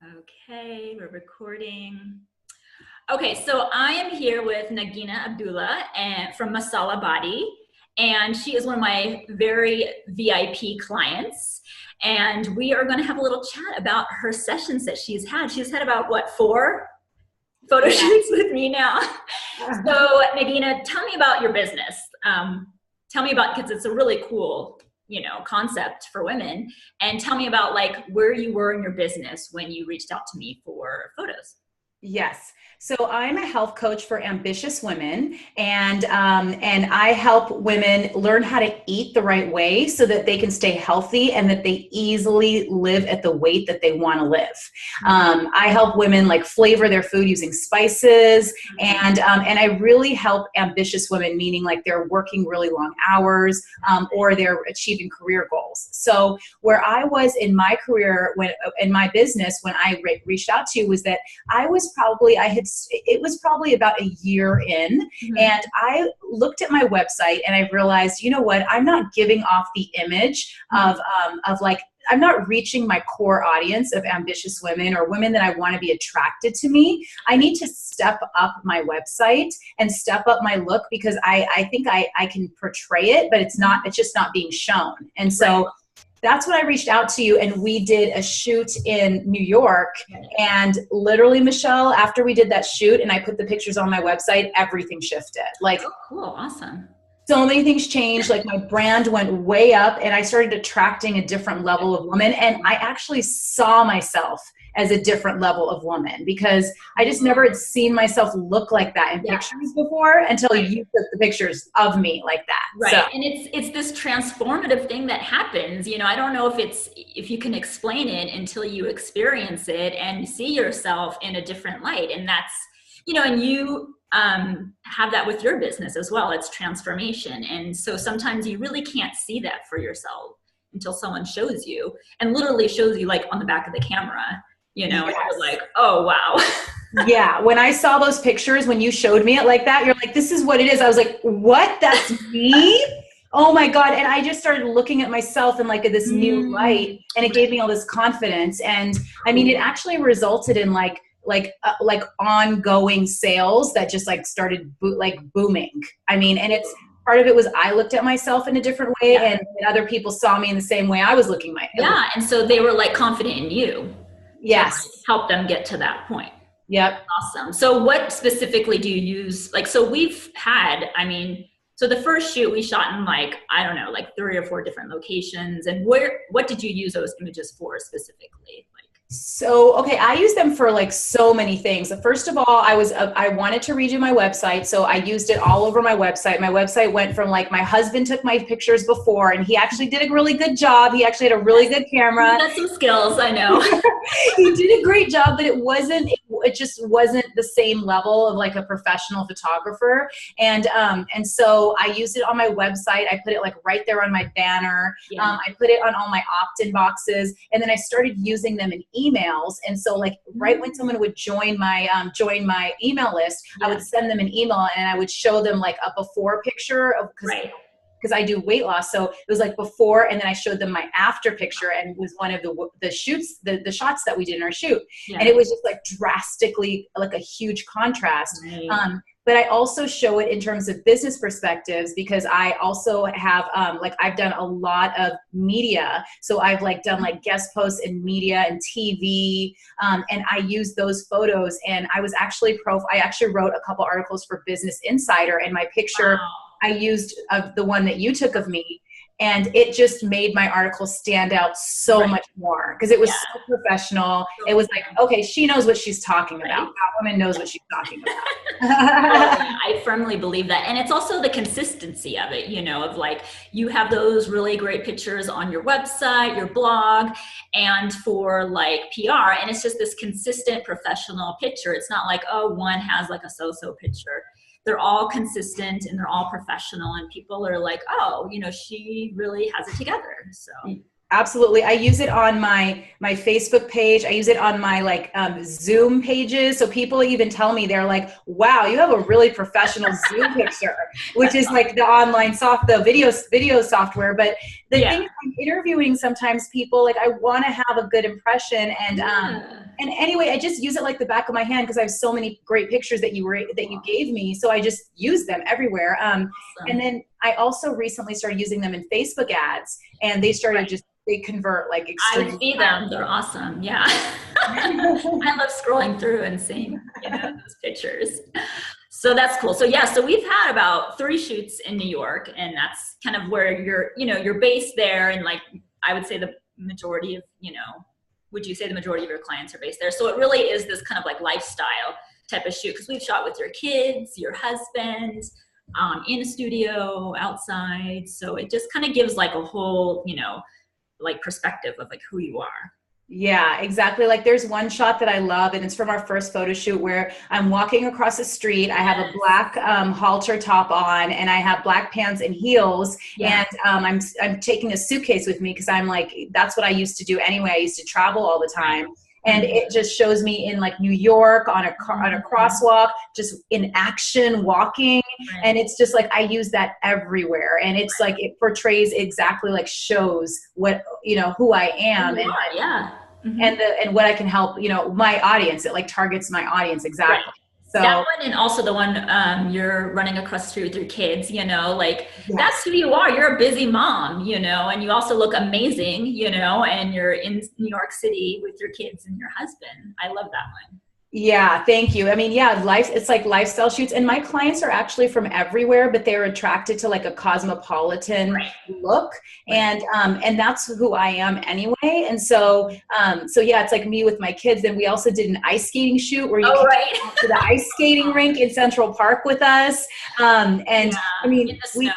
Okay, we're recording. Okay, so I am here with Nagina Abdullah and from Masala Body, and she is one of my very VIP clients. And we are going to have a little chat about her sessions that she's had. She's had about what, 4 photo shoots with me now. So Nagina, tell me about your business. Tell me about, because it's a really cool, concept for women. And tell me about like where you were in your business when you reached out to me for photos. Yes. So I'm a health coach for ambitious women, and I help women learn how to eat the right way so that they can stay healthy and that they easily live at the weight that they want to live. I help women like flavor their food using spices, and I really help ambitious women, meaning like they're working really long hours or they're achieving career goals. So where I was in my career, when in my business, when I reached out to you, was that it was probably about a year in, and I looked at my website and I realized, you know what, I'm not giving off the image of like, I'm not reaching my core audience of ambitious women or women that I want to be attracted to me. I need to step up my website and step up my look, because I think I can portray it, but it's just not being shown. And so that's when I reached out to you, and we did a shoot in New York. And literally, Michelle, after we did that shoot and I put the pictures on my website, everything shifted. Like, oh, cool, awesome. So many things changed. Like my brand went way up, and I started attracting a different level of woman. And I actually saw myself as a different level of woman, because I just never had seen myself look like that in pictures before until you took the pictures of me like that. Right. So. And it's this transformative thing that happens. I don't know if you can explain it until you experience it and see yourself in a different light. And that's, and you have that with your business as well. It's transformation. And so sometimes you really can't see that for yourself until someone shows you, and literally shows you like on the back of the camera, and you're like, oh, wow. Yeah. When I saw those pictures, when you showed me it like that, you're like, this is what it is. I was like, what? That's me? Oh my God. And I just started looking at myself in like this new light, and it gave me all this confidence. And I mean, it actually resulted in like ongoing sales that just like started booming. I mean, and it's part of it was I looked at myself in a different way, and other people saw me in the same way I was looking and so they were like confident in you. Yes. To help them get to that point. Yep. Awesome. So what specifically do you use? Like, so we've had, so the first shoot we shot in like, I don't know, like 3 or 4 different locations. And what did you use those images for specifically? So, okay, I use them for like so many things. First of all, I wanted to redo my website. So I used it all over my website. My website went from like, my husband took my pictures before, and he actually did a really good job. He actually had a really good camera. He has some skills, I know. He did a great job, but it just wasn't the same level of like a professional photographer. And so I used it on my website. I put it like right there on my banner. I put it on all my opt-in boxes, and then I started using them in emails. And so like right when someone would join my email list, I would send them an email, and I would show them like a before picture of, because I do weight loss. So it was like before, and then I showed them my after picture, and it was one of the shoots, the shots that we did in our shoot. And it was just like drastically like a huge contrast. But I also show it in terms of business perspectives, because I also have, I've done a lot of media. So I've like done like guest posts in media and TV. And I use those photos, and I actually wrote a couple articles for Business Insider, and my picture, I used of the one that you took of me, and it just made my article stand out so much more, because it was so professional. It was like, okay, she knows what she's talking about. That woman knows what she's talking about. I firmly believe that. And it's also the consistency of it, of like, you have those really great pictures on your website, your blog, and for like PR, and it's just this consistent professional picture. It's not like, oh, one has like a so-so picture. They're all consistent and they're all professional, and people are like, oh, she really has it together. So Absolutely. I use it on my Facebook page. I use it on my like Zoom pages. So people even tell me, they're like, wow, you have a really professional Zoom picture, which is like the online the video software. But the thing is, I'm interviewing sometimes people, like I want to have a good impression. And anyway, I just use it like the back of my hand because I have so many great pictures that you gave me. So I just use them everywhere. And then I also recently started using them in Facebook ads, and they started they convert like extremely. I see them. They're awesome. Yeah. I love scrolling through and seeing, those pictures. So that's cool. So yeah, so we've had about 3 shoots in New York, and that's kind of where you're based there. And like, I would say the majority of, would you say the majority of your clients are based there? So it really is this kind of like lifestyle type of shoot, because we've shot with your kids, your husband, in a studio, outside. So it just kind of gives like a whole, like perspective of like who you are. Yeah, exactly. Like there's one shot that I love, and it's from our first photo shoot where I'm walking across the street. I have a black halter top on, and I have black pants and heels. And I'm taking a suitcase with me because I'm like, that's what I used to do anyway. I used to travel all the time. And it just shows me in like New York on a crosswalk, just in action walking. And it's just like, I use that everywhere. And it's like, it portrays exactly, like shows what, who I am and what I can help, my audience. It like targets my audience. Exactly. Right. So that one, and also the one you're running across the street with your kids, that's who you are. You're a busy mom, and you also look amazing, and you're in New York City with your kids and your husband. I love that one. Yeah, thank you. I mean, it's like lifestyle shoots, and my clients are actually from everywhere, but they're attracted to like a cosmopolitan look. And that's who I am anyway. And so yeah, it's like me with my kids. And we also did an ice skating shoot where you came to the ice skating rink in Central Park with us. I mean, in the snow.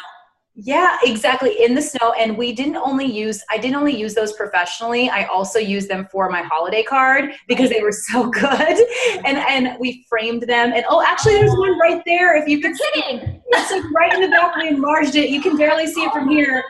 Yeah, exactly. In the snow. And I didn't only use those professionally. I also used them for my holiday card because they were so good. And we framed them. And actually there's one right there. If you could see, it's like right in the back. We enlarged it. You can barely see it from here.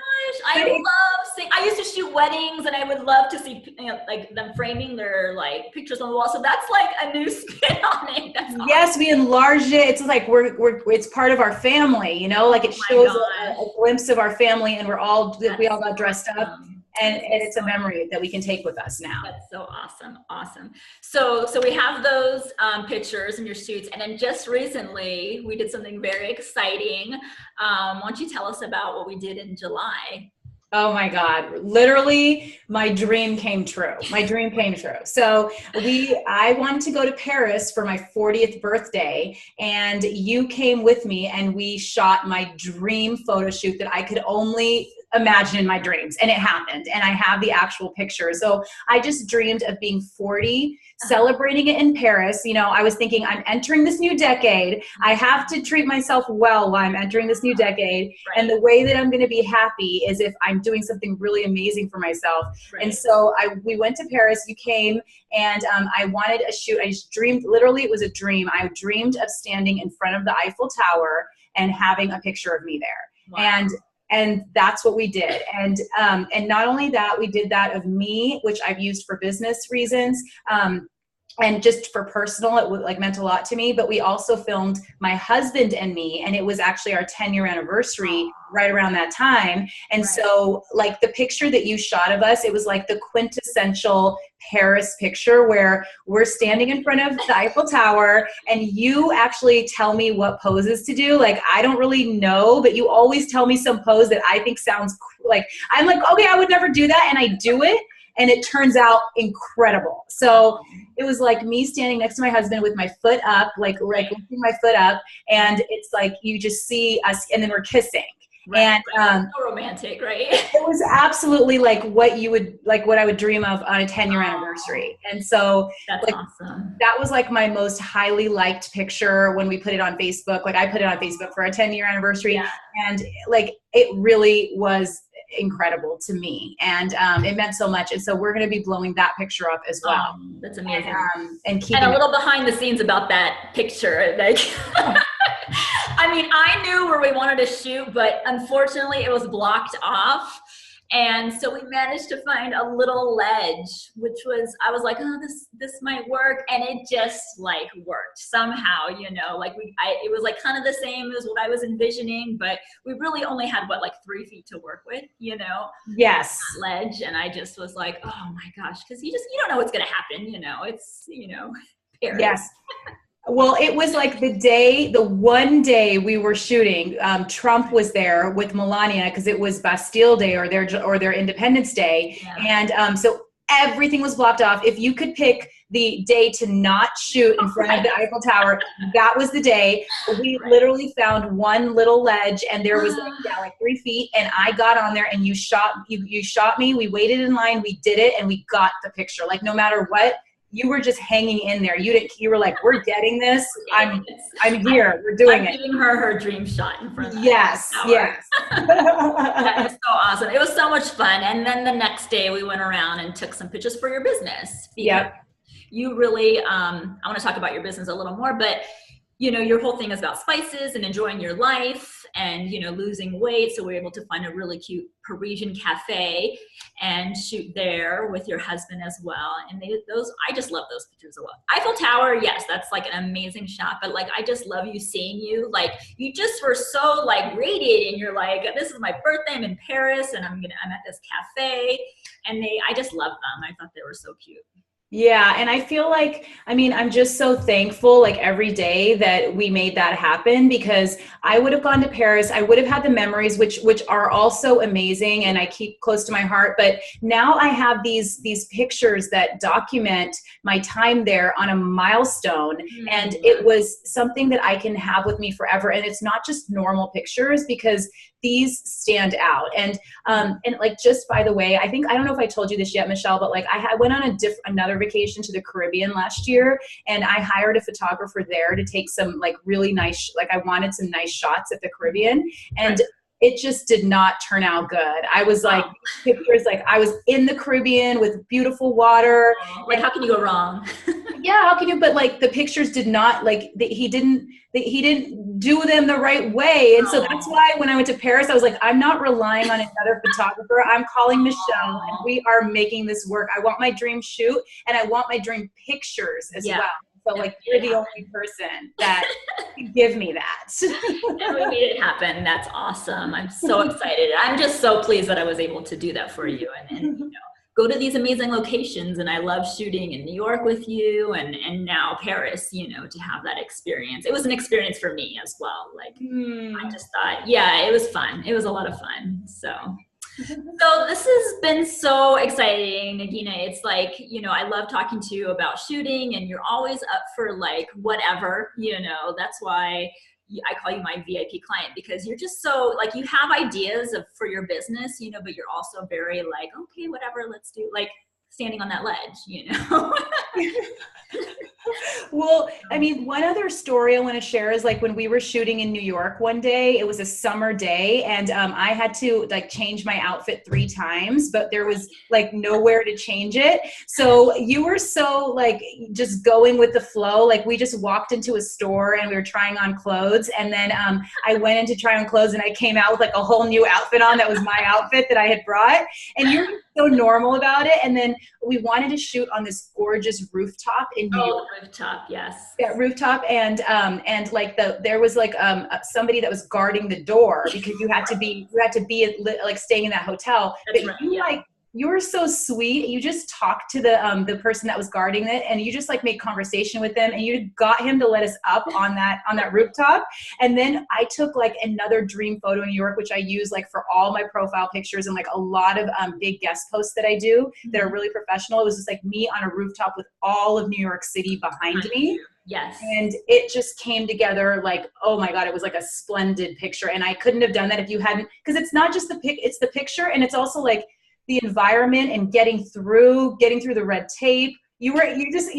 I used to shoot weddings, and I would love to see like them framing their like pictures on the wall. So that's like a new spin on it. That's awesome. Yes, we enlarged it. It's like it's part of our family, like it shows a glimpse of our family, and we all got dressed up. And it's a memory that we can take with us now. That's so awesome. Awesome. So we have those pictures in your shoots. And then just recently we did something very exciting. Why don't you tell us about what we did in July? Oh my God, literally my dream came true. So I wanted to go to Paris for my 40th birthday, and you came with me, and we shot my dream photo shoot that I could only imagine in my dreams, and it happened. And I have the actual picture. So I just dreamed of being 40, celebrating it in Paris. I was thinking, I'm entering this new decade. I have to treat myself well while I'm entering this new decade. And the way that I'm going to be happy is if I'm doing something really amazing for myself. And so we went to Paris, you came, and I wanted a shoot. I just dreamed, literally it was a dream. I dreamed of standing in front of the Eiffel Tower and having a picture of me there. Wow. And that's what we did. And not only that, we did that of me, which I've used for business reasons. And just for personal, it meant a lot to me, but we also filmed my husband and me, and it was actually our 10-year anniversary right around that time. And so like the picture that you shot of us, it was like the quintessential Paris picture where we're standing in front of the Eiffel Tower, and you actually tell me what poses to do. Like, I don't really know, but you always tell me some pose that I think sounds like, I'm like, okay, I would never do that. And I do it. And it turns out incredible. So it was like me standing next to my husband with my foot up, like lifting my foot up. And it's like, you just see us, and then we're kissing. And so romantic, right? It was absolutely like what I would dream of on a 10-year anniversary. And so that's awesome. That was like my most highly liked picture when we put it on Facebook. Like I put it on Facebook for a 10-year anniversary. And like, it really was incredible to me, and it meant so much. And so we're going to be blowing that picture up as well. That's amazing. And a little behind the scenes about that picture, like I mean, I knew where we wanted to shoot, but unfortunately it was blocked off. And so we managed to find a little ledge, which was, I was like, oh, this might work. And it just like worked somehow, like it was like kind of the same as what I was envisioning, but we really only had like 3 feet to work with, Yes. ledge. And I just was like, oh my gosh. Cause you don't know what's going to happen. It's, Paris. Yes. Well, it was like the one day we were shooting, Trump was there with Melania because it was Bastille Day or their Independence Day. Yeah. And so everything was blocked off. If you could pick the day to not shoot in front of the Eiffel Tower, that was the day. We literally found one little ledge and there was like 3 feet, and I got on there and you shot me. We waited in line, we did it, and we got the picture. Like no matter what, you were just hanging in there. You were like, we're getting this. I'm here. We're doing it. Giving her dream shot in front of Yes. Yes. That is so awesome. It was so much fun. And then the next day we went around and took some pictures for your business. Yep. You really, I want to talk about your business a little more, but your whole thing is about spices and enjoying your life and, losing weight. So we were able to find a really cute Parisian cafe and shoot there with your husband as well. And I just love those pictures as well. Eiffel Tower, yes, that's like an amazing shot, but like, I just love seeing you. Like you just were so like radiating. You're like, this is my birthday. I'm in Paris and I'm at this cafe, and I just love them. I thought they were so cute. Yeah. And I feel like, I'm just so thankful like every day that we made that happen, because I would have gone to Paris. I would have had the memories, which are also amazing and I keep close to my heart. But now I have these pictures that document my time there on a milestone. Mm-hmm. And it was something that I can have with me forever. And it's not just normal pictures, because these stand out. And like, just by the way, I don't know if I told you this yet, Michelle, but like I went on another vacation to the Caribbean last year, and I hired a photographer there to take some like really nice, like I wanted some nice shots at the Caribbean, and it just did not turn out good. I was like, pictures, like I was in the Caribbean with beautiful water. Like, how can you go wrong? Yeah, how can you? But like the pictures did not, like he didn't do them the right way. And so that's why when I went to Paris, I was like, I'm not relying on another photographer. I'm calling Michelle and we are making this work. I want my dream shoot and I want my dream pictures as well. So like, you're the only person that can give me that. And we made it happen. That's awesome. I'm so excited. I'm just so pleased that I was able to do that for you and go to these amazing locations. And I love shooting in New York with you and now Paris, to have that experience. It was an experience for me as well. Like, I just thought, it was fun. It was a lot of fun. So this has been so exciting, Nagina. It's like, I love talking to you about shooting, and you're always up for like whatever, that's why I call you my VIP client, because you're just so like, you have ideas for your business, but you're also very like, okay, whatever, let's do, like standing on that ledge, Well, one other story I want to share is like when we were shooting in New York one day, it was a summer day, and I had to like change my outfit 3 times, but there was like nowhere to change it. So you were so like just going with the flow. Like we just walked into a store and we were trying on clothes, and then I went in to try on clothes and I came out with like a whole new outfit on that was my outfit that I had brought, and you're so normal about it. And then we wanted to shoot on this gorgeous rooftop in New York. Rooftop, yes. Yeah, rooftop, and like there was like somebody that was guarding the door, because you had to be like staying in that hotel. That's but right, you like, you were so sweet. You just talked to the person that was guarding it, and you just like made conversation with them, and you got him to let us up on that rooftop. And then I took like another dream photo in New York, which I use like for all my profile pictures and like a lot of big guest posts that I do that are really professional. It was just like me on a rooftop with all of New York City behind me. Yes. And it just came together like, oh my God, it was like a splendid picture. And I couldn't have done that if you hadn't, because it's not just it's the picture, and it's also like the environment and getting through the red tape. You just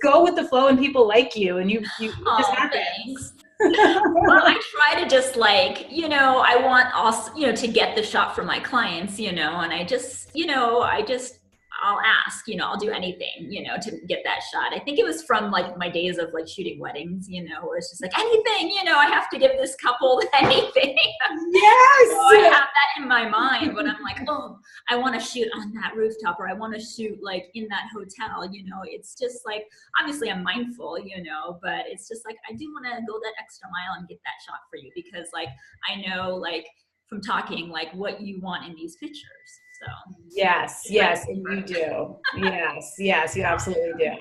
go with the flow, and people like you, and you just happens. Well, I try to just like, I want also, to get the shot from my clients, and I just, I'll ask, you know, I'll do anything, you know, to get that shot. I think it was from like my days of like shooting weddings, you know, where it's just like anything, you know, I have to give this couple anything. Yes. So I have that in my mind when I'm like, oh, I want to shoot on that rooftop, or I want to shoot like in that hotel, you know. It's just like, obviously I'm mindful, you know, but it's just like, I do want to go that extra mile and get that shot for you, because like, I know like from talking, like what you want in these pictures. So yes, and you do. Yes, you absolutely do.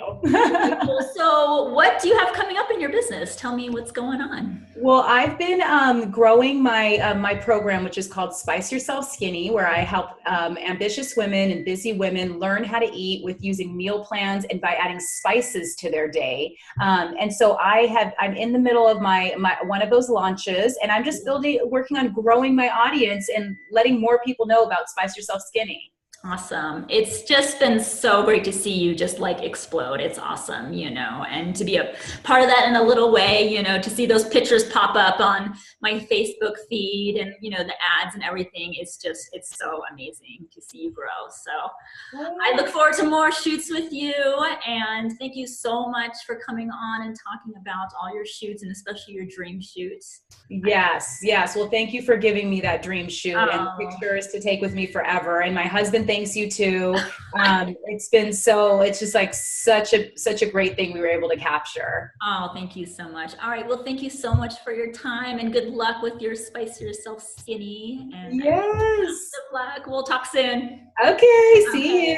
cool. So what do you have coming up in your business? Tell me what's going on. Well, I've been growing my program, which is called Spice Yourself Skinny, where I help ambitious women and busy women learn how to eat with using meal plans and by adding spices to their day. And so I'm in the middle of my one of those launches, and I'm just working on growing my audience and letting more people know about Spice Yourself Skinny. Awesome. It's just been so great to see you just like explode. It's awesome, you know, and to be a part of that in a little way, you know, to see those pictures pop up on my Facebook feed and, you know, the ads and everything. It's so amazing to see you grow. So I look forward to more shoots with you, and thank you so much for coming on and talking about all your shoots and especially your dream shoots. Yes. Well, thank you for giving me that dream shoot and pictures to take with me forever. And my husband thanks you too. It's just like such a great thing we were able to capture. Oh, thank you so much. All right. Well, thank you so much for your time, and good luck with your Spice Yourself Skinny. And yes. good luck. We'll talk soon. Okay. See you.